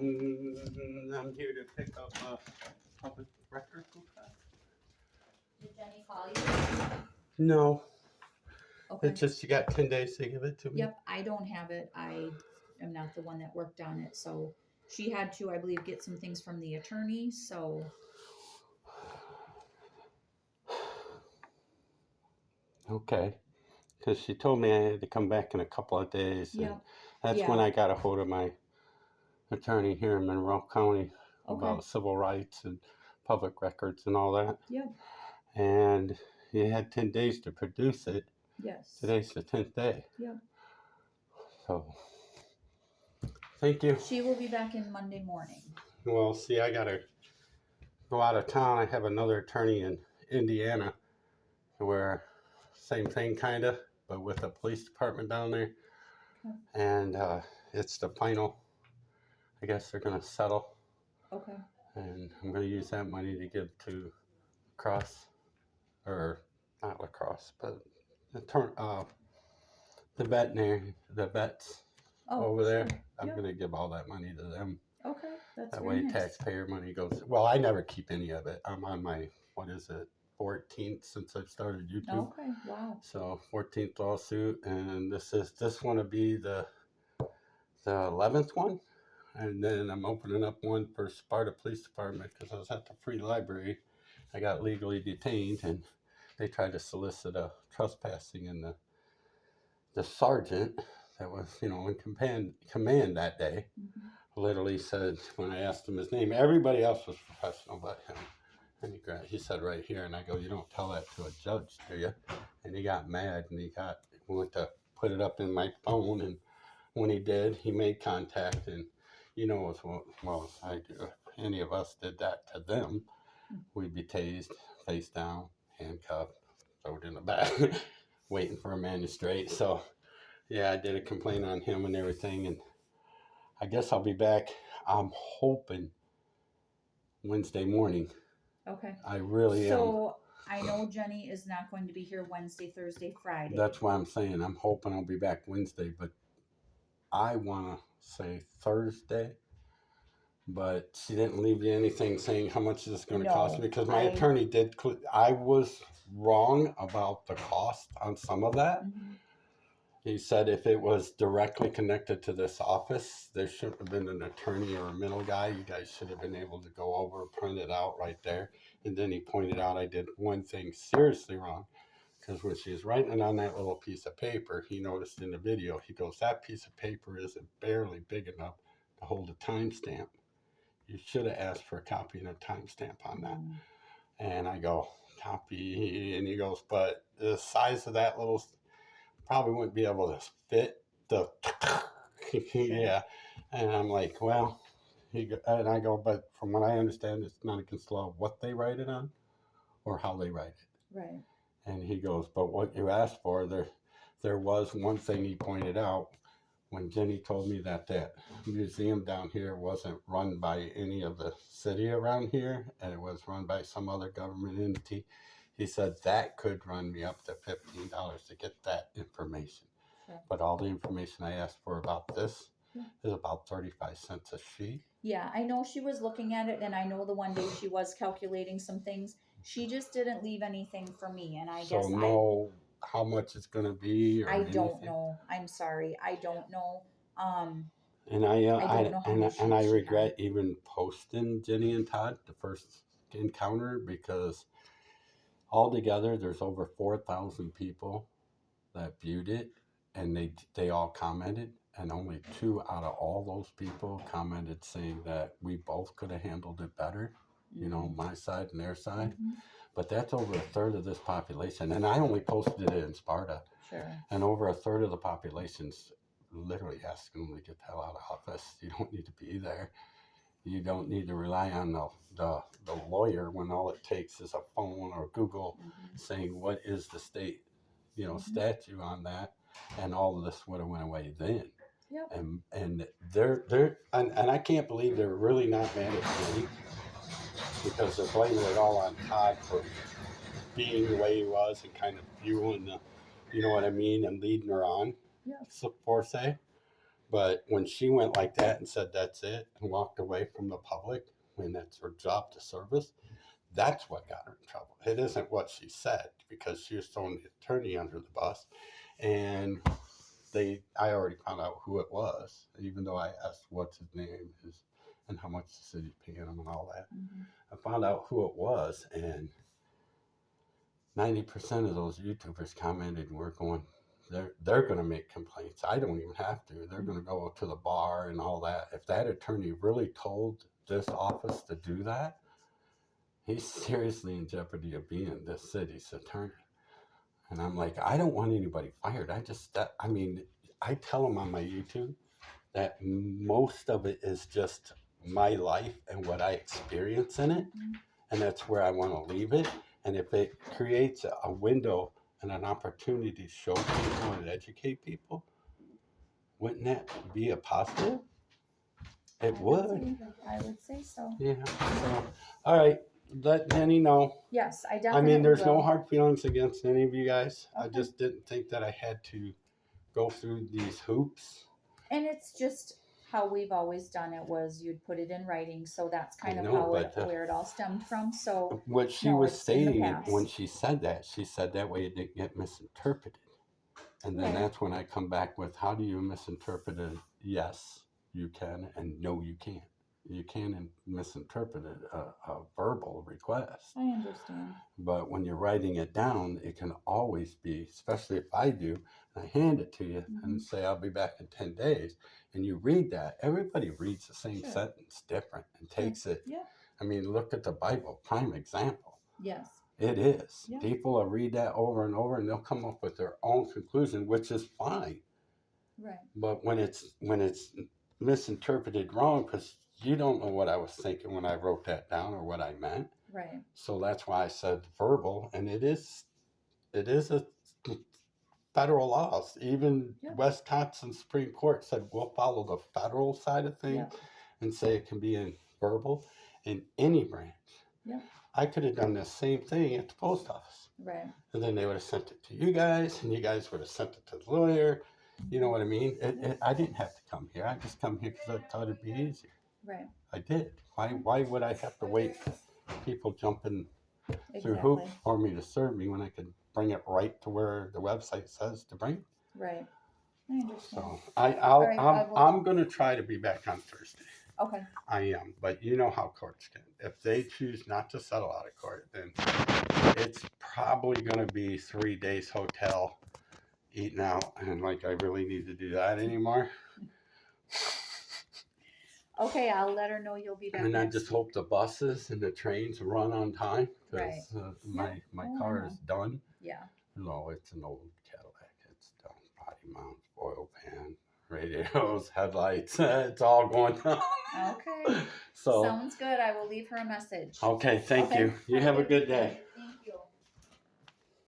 I'm here to pick up a public record request. Did Jenny call you? No, Okay. it's just you got 10 days to give it to me. Yep, I don't have it. I am not the one that worked on it. So she had to, I believe, get some things from the attorney. So Okay, because she told me I had to come back in a couple of days. And Yep. that's Yeah. when I got a hold of my attorney here in Monroe County Okay. about civil rights and public records and all that. Yep. And he had 10 days to produce it. Yes. Today's the 10th day. Yep. So, thank you. She will be back in Monday morning. Well, see, I got to go out of town. I have another attorney in Indiana where same thing kind of, but with the police department down there. Okay. And it's the final. I guess they're going to settle. Okay. And I'm going to use that money to give to lacrosse, or not lacrosse, but the veterinary, the vets over there. Sure. I'm Yep. going to give all that money to them. Okay. That's That very way nice. taxpayer money goes. Well, I never keep any of it. I'm on my, 14th since I've started YouTube. Okay. Wow. So 14th lawsuit, and this one will be the 11th one. And then I'm opening up one for Sparta Police Department because I was at the free library. I got legally detained, and they tried to solicit a trespassing, and the sergeant that was, in command that day, literally said, when I asked him his name, everybody else was professional but him. And he said right here, and I go, you don't tell that to a judge, do you? And he got mad, and he went to put it up in my phone, and when he did, he made contact, and as well as I do, if any of us did that to them, we'd be tased, face down, handcuffed, thrown in the back, waiting for a magistrate. So, yeah, I did a complaint on him and everything, and I guess I'll be back, I'm hoping, Wednesday morning. Okay. I really am. So I know Jenny is not going to be here Wednesday, Thursday, Friday. That's why I'm saying I'm hoping I'll be back Wednesday, but I want to say Thursday. But she didn't leave you anything saying how much this is going to cost me, because my attorney did. I was wrong about the cost on some of that. Mm-hmm. He said if it was directly connected to this office, there shouldn't have been an attorney or a middle guy. You guys should have been able to go over, print it out right there. And then he pointed out I did one thing seriously wrong, because when she was writing it on that little piece of paper, he noticed in the video, he goes, that piece of paper isn't barely big enough to hold a timestamp. You should have asked for a copy and a timestamp on that. And I go, copy. And he goes, but the size of that little, probably wouldn't be able to fit the, yeah. And I'm like, well, and I go, but from what I understand, it's not against the law what they write it on or how they write it. Right. And he goes, but what you asked for, there was one thing he pointed out. When Jenny told me that museum down here wasn't run by any of the city around here, and it was run by some other government entity, he said that could run me up to $15 to get that information. Sure. But all the information I asked for about this is about 35 cents a sheet. Yeah, I know she was looking at it, and I know the one day she was calculating some things. She just didn't leave anything for me, and I guess how much it's going to be? Or I anything. don't know. I'm sorry. I don't know. And I regret even posting Jenny and Todd the first encounter, because altogether there's over 4,000 people that viewed it, and they all commented, and only 2 out of all those people commented saying that we both could have handled it better. My side and their side. But that's over a third of this population. And I only posted it in Sparta. Sure. And over a third of the population's literally asking them to get the hell out of office. You don't need to be there. You don't need to rely on the lawyer when all it takes is a phone or Google saying what is the state, statute on that, and all of this would have went away then. Yep. And and I can't believe they're really not mad at Jenny, because they're blaming it all on Todd for being the way he was and kind of fueling the, you know what I mean, and leading her on, for say. But when she went like that and said that's it and walked away from the public when that's her job to service, that's what got her in trouble. It isn't what she said, because she was throwing the attorney under the bus. And I already found out who it was, even though I asked what's his name is and how much the city's paying him and all that. Mm-hmm. I found out who it was, and 90% of those YouTubers commented, we're going, they're going to make complaints. I don't even have to. They're going to go to the bar and all that. If that attorney really told this office to do that, he's seriously in jeopardy of being this city's attorney. And I'm like, I don't want anybody fired. I tell them on my YouTube that most of it is just my life and what I experience in it. Mm-hmm. And that's where I want to leave it. And if it creates a window and an opportunity to show people and educate people, wouldn't that be a positive? It would. I would say so. Yeah. So, all right. Let Jenny know. Yes, I definitely there's will. no hard feelings against any of you guys. Okay. I just didn't think that I had to go through these hoops. And it's just how we've always done it, was you'd put it in writing, so that's kind of where it all stemmed from. So what she was stating when she said that way it didn't get misinterpreted. And then that's when I come back with, how do you misinterpret it? Yes, you can, and no, you can't. You can misinterpret it, a verbal request. I understand. But when you're writing it down, it can always be, especially if I do, and I hand it to you and say, I'll be back in 10 days. And you read that, everybody reads the same sentence different and takes it. Yeah. I mean, look at the Bible, prime example. Yes. It is. Yeah. People will read that over and over, and they'll come up with their own conclusion, which is fine. Right. But when it's misinterpreted wrong, because you don't know what I was thinking when I wrote that down or what I meant. Right. So that's why I said verbal, and it is a federal laws. Even Wisconsin Supreme Court said we'll follow the federal side of things and say it can be in verbal in any branch. Yeah. I could have done the same thing at the post office. Right. And then they would have sent it to you guys, and you guys would have sent it to the lawyer. You know what I mean? I didn't have to come here. I just come here because I thought it'd be easier. Right. I did. Why would I have to wait for people jumping through hoops for me to serve me when I could bring it right to where the website says to bring it? Right. I understand. So I'm going to try to be back on Thursday. Okay. I am, but you know how courts can. If they choose not to settle out of court, then it's probably going to be 3 days hotel, eating out, and like I really need to do that anymore. Okay, I'll let her know you'll be back. And I just hope the buses and the trains run on time, because my car is done. Yeah. No, it's an old Cadillac. It's done. Body mounts, oil pan, radios, headlights. It's all going down. Okay. So sounds good. I will leave her a message. Okay, thank you. You have a good day. Thanks.